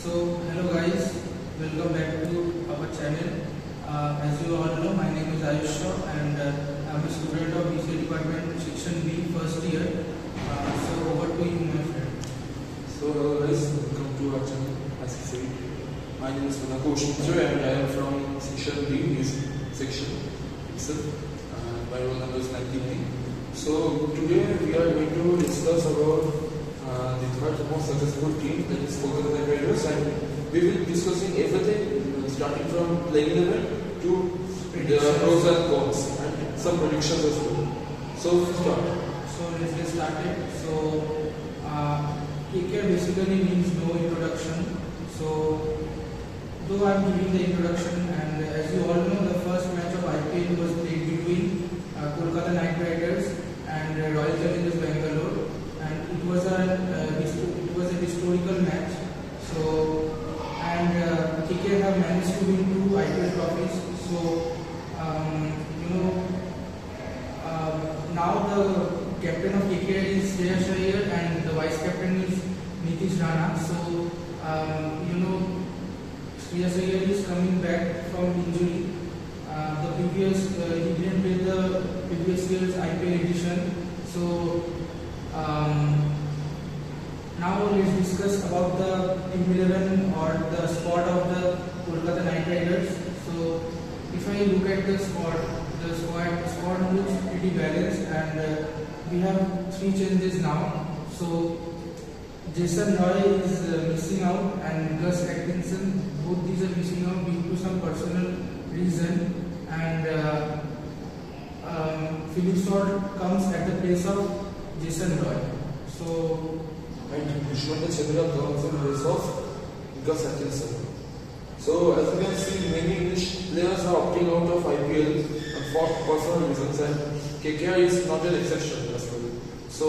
So hello guys, welcome back to our channel. As you all know, my name is Ayush Shah and I'm a student of BCA Department Section B first year. So over to you, my friend. So hello guys, welcome to our channel. As you said, my name is Manakosh Mitra and I am from Section B, music section itself. My roll number is 99. So today we are going to discuss about the third most successful team, that is Kolkata Knight Riders, and we will be discussing everything starting from playing level to the pros and cons and some predictions as well. So start. So let's get started. So KKR basically means no introduction. So though I'm giving the introduction, and as you all know, the first match of IPL was played between Kolkata Knight Riders and Royal Challengers Bangalore, and it was a historical match. So and KKR have managed to win 2 IPL trophies. So now the captain of KKR is Shreyas Iyer and the vice captain is Nitish Rana. So Shreyas Iyer is coming back from injury. He didn't play the previous year's IPL edition. So now let's discuss about the team 11 or the squad of the Kolkata Knight Riders. So if I look at the squad looks pretty balanced, and we have 3 changes now. So Jason Roy is missing out, and Gus Atkinson, both these are missing out due to some personal reason, and Philip Salt comes at the place of Jason Roy. So And Dushman Chandra comes in place of Gus Atkinson. So as you can see, many English players are opting out of IPL for personal reasons, and KKR is not an exception as well. So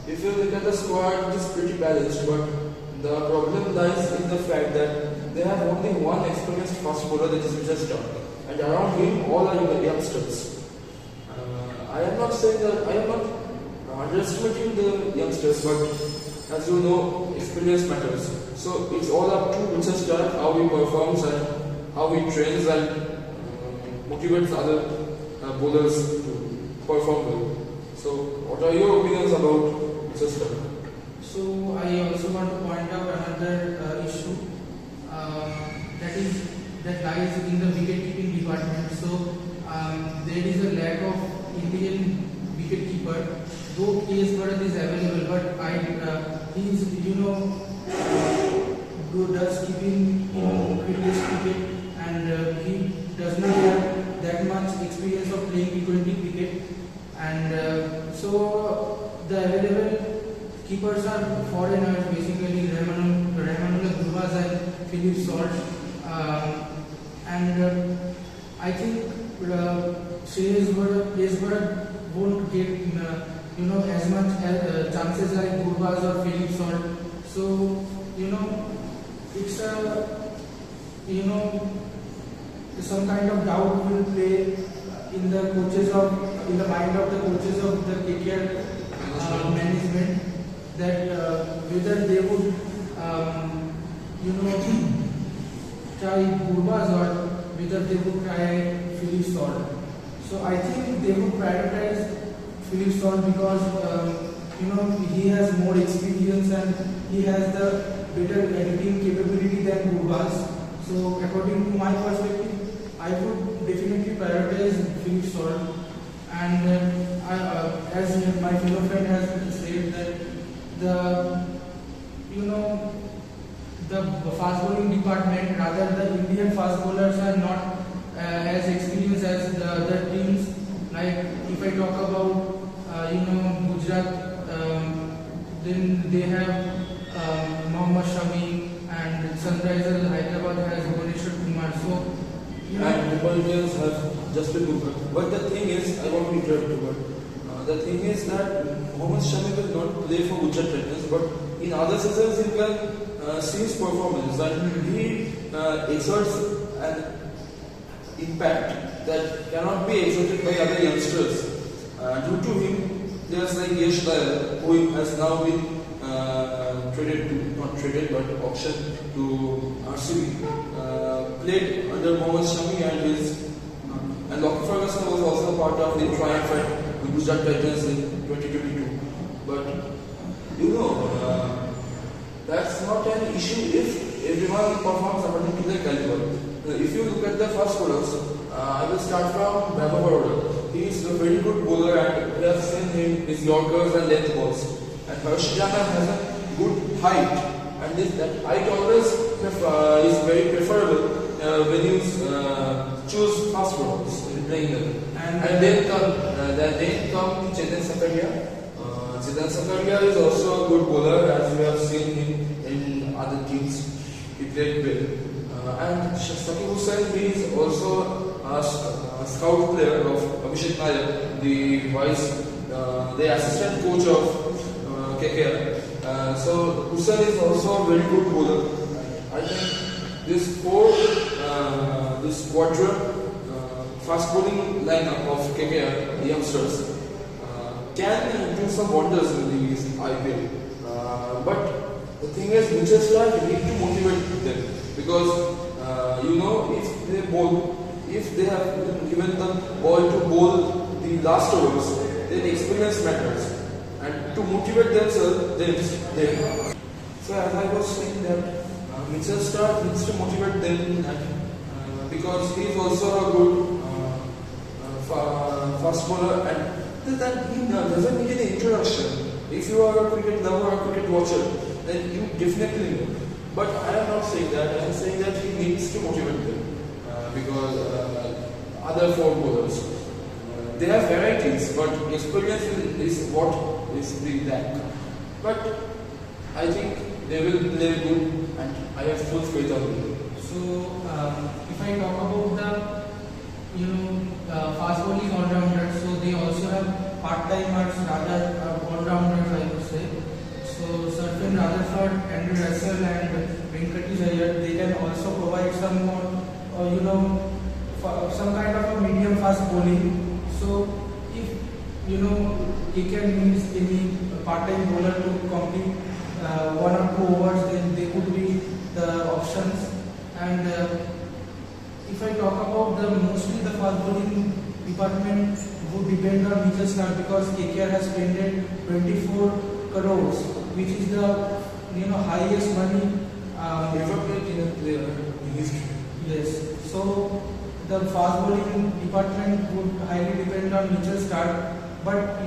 if you look at the squad, it is pretty balanced, but the problem lies in the fact that they have only one experienced fast bowler, that is Vijay Stark, and around him all are youngsters. I am not saying that I am not underestimating the youngsters, but as you know, experience matters. So it's all up to Vijay Stark, how he performs and how he trains and motivates other bowlers to perform well. So what are your opinions about Vijay Stark? So I also want to point out another issue that lies in the wicket-keeping department. So there is a lack of Indian wicket-keeper. Though K.S. Bharat is available, but he is does keeping previous cricket, and he does not have that much experience of playing T20 cricket, and so the available keepers are foreigners, basically Rahmanullah Gurbaz and Philip Salt, and I think Shreyas Iyer won't get as much chances like Gurbaz or Philip Salt. So it's some kind of doubt will play in the mind of the coaches of the KKR management, that whether they would try Gurbaz or whether they would try Philip Salt. So I think they would prioritize Philip Salt because he has more experience and he has the better editing capability than Gurbaz. So according to my perspective, I would definitely prioritize Philip Salt. And as my fellow friend has said, that the fast bowling department, rather the Indian fast bowlers are not as experienced as the other teams. Like if I talk about Gujarat, then they have Mohammad Shami, and Sunrisers Hyderabad has Bhuvneshwar Kumar. So and Mumbai Indians have Jasprit Bumrah. But the thing is, I want to interrupt you, but the thing is that Mohammad Shami will not play for Gujarat Titans, but in other seasons he can see his performance, and he exerts an impact that cannot be exerted by other youngsters. Due to him, players like Yash Dayal, who has now been not traded, but auctioned to RCB, played under Mohammad Shami and and Lockie Ferguson was also a part of the triumph at the Gujarat Titans in 2022. But that's not an issue if everyone performs according to their caliber. If you look at the fast bowlers, I will start from Vaibhav Baroda. He is a very good bowler and we have seen him his Yorkers and length balls. And Harsh Jana has a good height, and that height always is very preferable when you choose fast bowlers in playing them. And then come Chetan Sakaria. Chetan Sakaria is also a good bowler, as we have seen him in other teams. He played well. And Shakib Hussain, he is also a scout player of Abhishek Nayak, the assistant coach of KKR. So Hussain is also a very good bowler. I think this quadrant fast bowling lineup of KKR youngsters can do some wonders in the IPL. But the thing is, Mitchell Starc need to motivate them, because if they have given the ball to bowl the last overs, then experience matters, and to motivate themselves, so as I was saying that Mitchell Starc needs to motivate them, because he is also a good fast bowler, and that he doesn't need any introduction. If you are a cricket lover or cricket watcher, then you definitely know. But I am not saying that. I am saying that he needs to motivate them, because other four bowlers, they have varieties, but experience is what is the lack. But I think they will play good, and I have full faith on them. So if I talk about the fast bowling all-rounders, so they also have part-timers, rather all-rounders, I would say. So Sirfan Rutherford, Andrew Russell and Venkatesh Iyer, they can also provide some more, some kind of a medium fast bowling. So if KKR needs any part-time bowler to complete 1 or 2 overs, then they could be the options. And if I talk about mostly the fast bowling department would depend on Mitchell Starc, because KKR has spent 24 crores, which is the highest money Ever played in a player in history. Yes. So the fast bowling department would highly depend on Mitchell Starc, but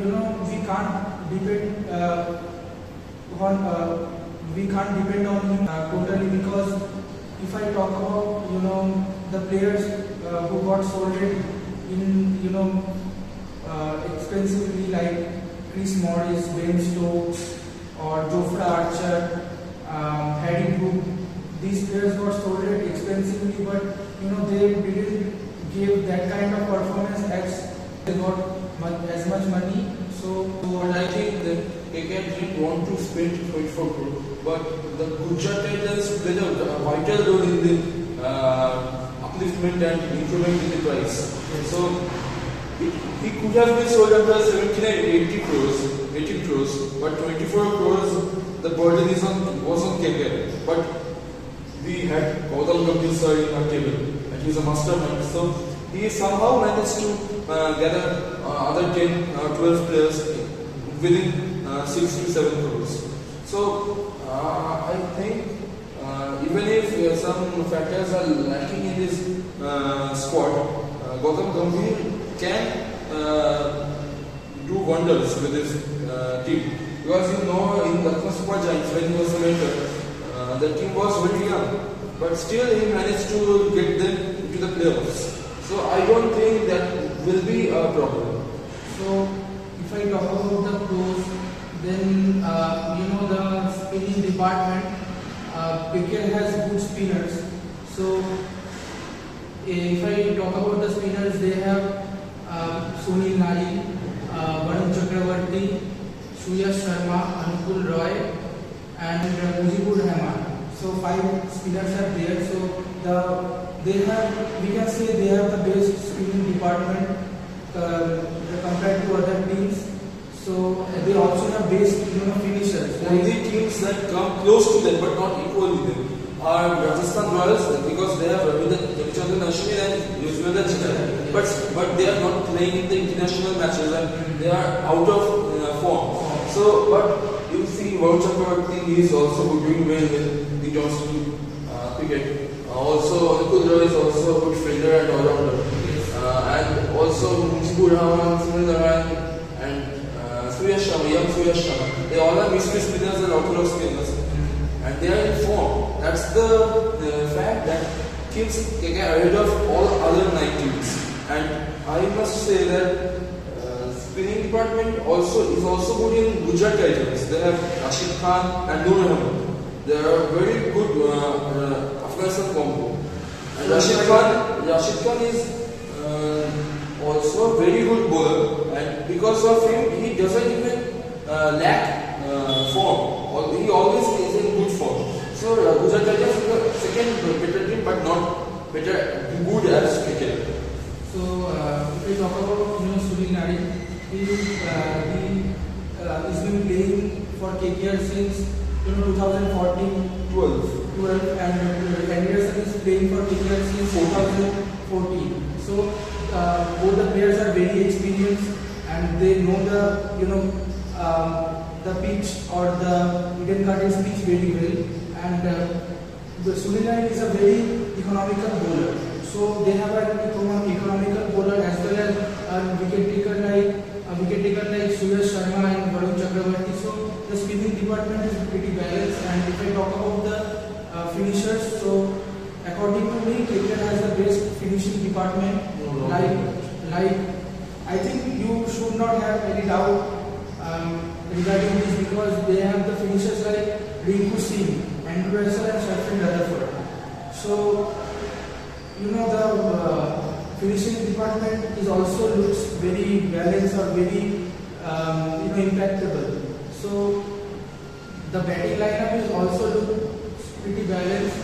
we can't depend on him totally, because if I talk about the players who got sold in expensively, like Chris Morris, Ben Stokes, or Jofra Archer, Harry Brook, these players got sold expensively, but they didn't give that kind of performance as they got as much money. So I think that KKR didn't want to spend 24 crore, but the Gujarat Titans played a vital role in the upliftment and improvement in the price. So he could have been sold under 17 and 18 crores, but 24 crores the burden was on KKR. But we had Gautam Gambhir sir in our table, and he is a mastermind. So he somehow managed to gather other 10 or 12 players within 6 to 7 crores. So I think even if some factors are lacking in this squad, Gautam Gambhir can do wonders with his team. Because in Lucknow Super Giants, when he was a mentor, the team was very young, but still he managed to get them into the playoffs. So I don't think that will be a problem. So if I talk about the pros, then the spinning department, KKR has good spinners. So if I talk about the spinners, they have Sunil Nari, Varun Chakravarti, Suyash Sharma, Anukul Roy, and Mujibur Rahman. So 5 spinners are there. So we can say they have the best spinning department compared to other teams. So they also have base finishers. Only teams that come close to them but not equally them are Rajasthan Royals because they have Ravichandran Ashwin and Yuzvendra Chahal. But they are not playing in the international matches and they are out of form. So, but you see, Varun Chakravarti is also doing well in the domestic cricket. Also, Anukul Roy is also a good fielder and all-rounder. And also Mujibur Rahman, Sunil Narayan and Surya Sharma, young Surya Sharma. They all are mystery spinners and orthodox spinners. And they are in form. That's the fact that keeps KK ahead of all other 9 teams. And I must say that spinning department is also good in Gujarat Titans. They have Rashid Khan and Noor Ahmed. They are very good Afghanistan combo. And Rashid Khan is also a very good bowler, and because of him, he doesn't even lack form. He always is in good form. So Gujarat Titans is the second better team, but not good as cricket. So if we talk about Sunil Narine, he has been playing for KKR since 2014. 12 and Henderson is playing for KKR since 2014. So both the players are very experienced and they know the pitch or the Eden Gardens pitch very well. And the Sunil Narine is a very economical bowler. So they have an economical bowler as well as a wicket taker like Surya Sharma and Varun Chakravarti. So the spinning department is pretty balanced. And if I talk about the finishers, so according to me, KKR has the best finishing department. Like I think you should not have any doubt regarding this because they have the finishers like Rinku Singh, Andrew Russell and Sheffield Rutherford. So the finishing department is also looks very balanced or very impactable. So the batting lineup is also looks pretty balanced.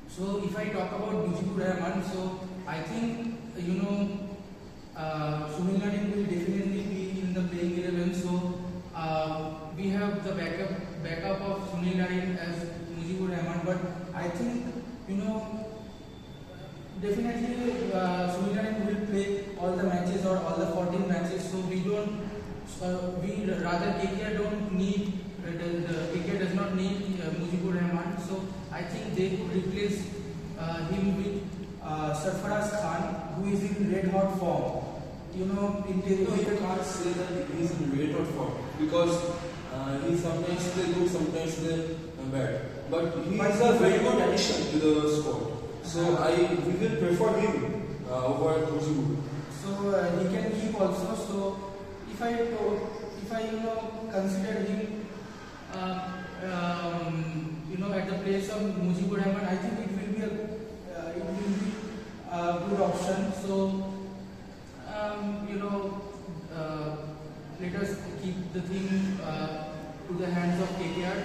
So if I talk about Mujibur Rahman, so I think Sunil Narine will definitely be in the playing 11. So we have the backup of Sunil Narine as Mujibur Rahman, but I think definitely Sunil Narine will play all the matches or all the 14 matches. So we rather KKR don't need KKR does not need Mujibur Rahman. So I think they could replace him with Sarfaraz Khan, who is in red hot form. You can't say that he is in red hot form because he sometimes play good, sometimes play bad. But he is a very good addition to the squad. So we will prefer him over Mujibur. So he can keep also. So if I consider him at the place of Mujibur Rahman, I think it will be a good option. So let us keep the thing to the hands of KKR.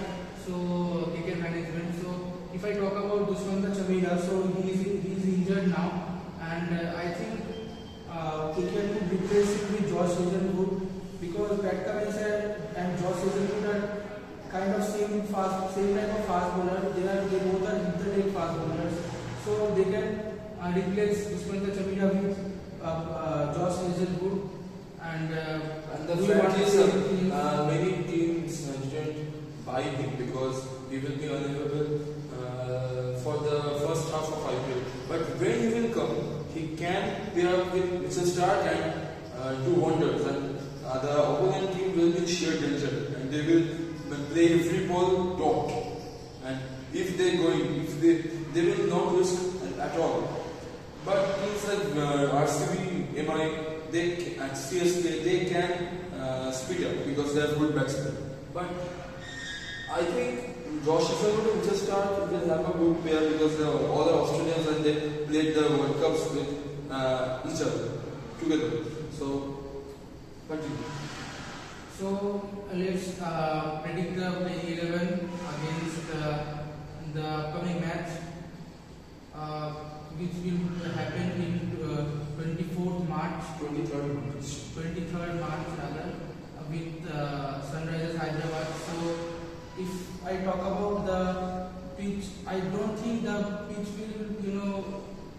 So KKR management. So if I talk about Dushmantha Chameera, so he is injured now, and I think KKR could replace him with Josh Hazelwood because Pat Cummins and Josh Hazelwood are kind of same type of fast bowler. They both are internet fast bowlers, so they can replace Dushmantha Chameera with Josh Hazelwood. And the fact is many teams didn't buy him because he will be unavailable for the first half of IPL. But when he will come, he can pair up with Mitchell Starc and do wonders. And the opponent team will be in sheer danger, and they will play every ball dot. And if they will not risk at all. But teams like RCB, MI, and CSK, they can speed up because they have good batsmen. But I think Josh Hazelwood and Mitchell Starc will have a good pair because they are all the Australians and they played the World Cups with each other together. So, continue. So let's predict the playing 11 against the upcoming match, which will happen in 23rd March rather. with Sunrisers Hyderabad. So if I talk about the pitch, I don't think the pitch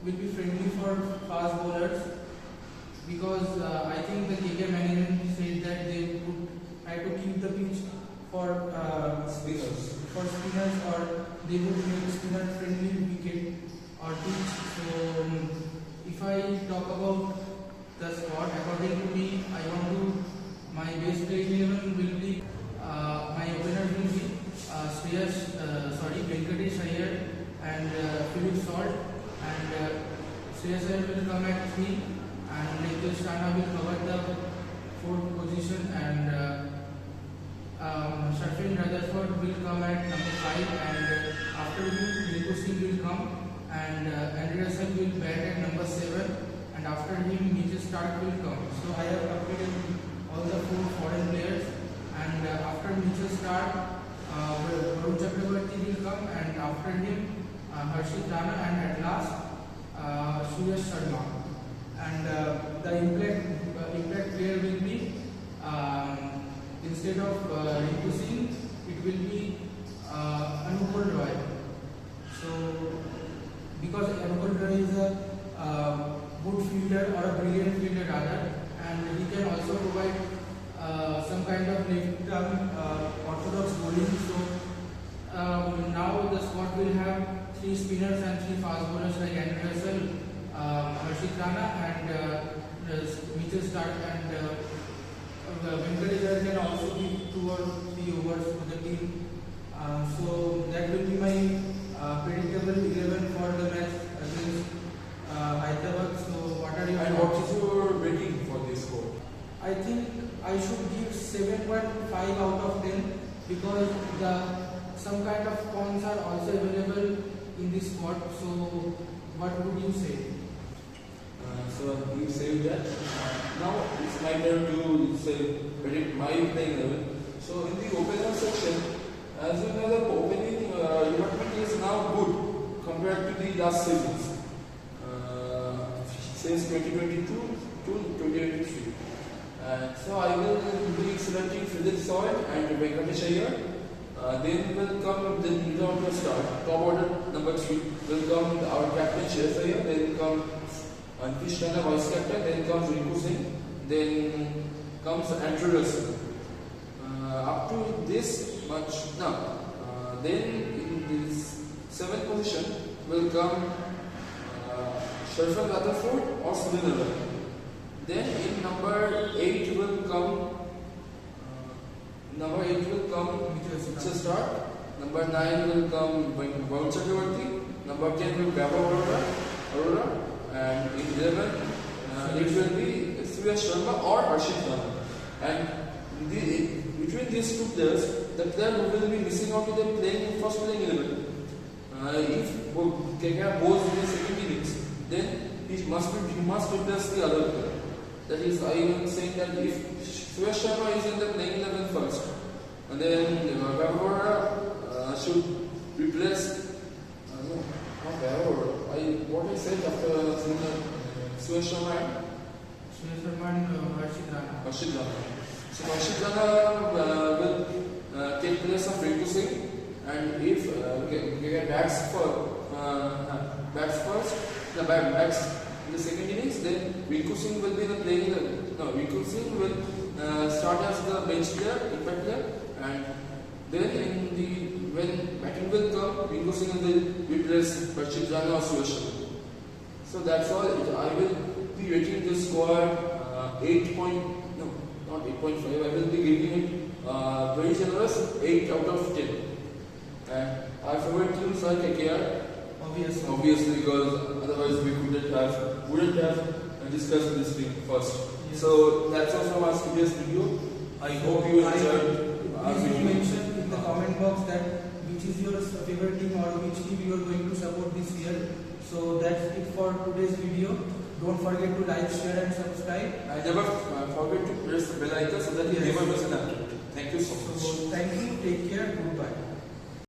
will be friendly for fast bowlers, because I think the KK management said that they would try to keep the pitch for spinners, or they would make spinner friendly wicket or pitch. So if I talk about the squad, according to me, my base playing 11 will be my openers will be Venkatesh Iyer and Philip Salt, and Shreyas Iyer will come at 3, and Nitesh Rana will cover the 4th position, and Sharfin Rutherford will come at number 5, and after him Nico Singh will come, and Andrew Russell will bat at number 7, and after him Mitchell Starc will come. So I have updated all the 4 foreign players, and after Mitchell Starc, Varun Chakravarti will come, and after him Harshit Rana, and at last Suyash Sharma. And the impact player will be, instead of Rinku Singh, it will be Anukul Roy. So because Anukul Roy is a good fielder, or a brilliant fielder rather, and he can also provide some kind of left-arm orthodox bowling. So now the squad will have 3 spinners and 3 fast bowlers like Andrew Russell, Harshit Rana, and Mitchell Starc, and Venkatesh Iyer can also give 2 or 3 overs for the team. So that will be my predictable 11 for the match against Hyderabad. So what are your And what is your rating for this score? I think I should give 7.5 out of 10, because some kind of cons are also available in this squad. So what would you say? So you say that. Now it's my turn to say predict my playing level. So in the opener section, as you know, the opening department is now good compared to the last seasons, since 2022 to 2023. So I will be selecting Philip Salt and Venkatesh Iyer. Then will come the middle of the start. Top order number 3 will come our captain Shreyas Iyer. Then come Nitesh Rana, vice captain. Then comes Rinku Singh. Then comes Andrew Russell. Up to this much now. Then in this 7th position will come Sharfin Rutherford or Sunil Navar. Then in number 8 will come Mitchell Starc. Number 9 will come Varun Chakravarti. Number 10 will be Aurora. And in 11 it will be Suyash Sharma or Harshit Rana. And between these 2 players, the player who will be missing out is playing in first playing 11. If KKR goes in the second innings, then he must replace the other player. That is, I am saying that if Suyash Sharma is in the playing 11 first, and then Vaibhav should replace. What I said after Suyash Sharma and Harshit Rana. So Harshit Rana will take place of Rinku Singh, and if bats in the second innings, then Rinku Singh will be the playing. Rinku Singh will start as the bench player, impact player, and then when batting will come, Rinku Singh will replace Harshit Rana or Suyash Sharma. So that's all. I will be rating this squad not 8.5. I will be giving it very generous 8 out of 10. And our favorite teams are KKR. Obviously, because otherwise we wouldn't have discussed this thing first. Yes. So that's all from our previous video. I hope you enjoyed our video. Mention in the comment box that which is your favorite team or which team you are going to support this year. So that's it for today's video. Don't forget to like, share and subscribe. And never forget to press the bell icon so that you never miss an update. Thank you so much. Thank you. Take care. Goodbye.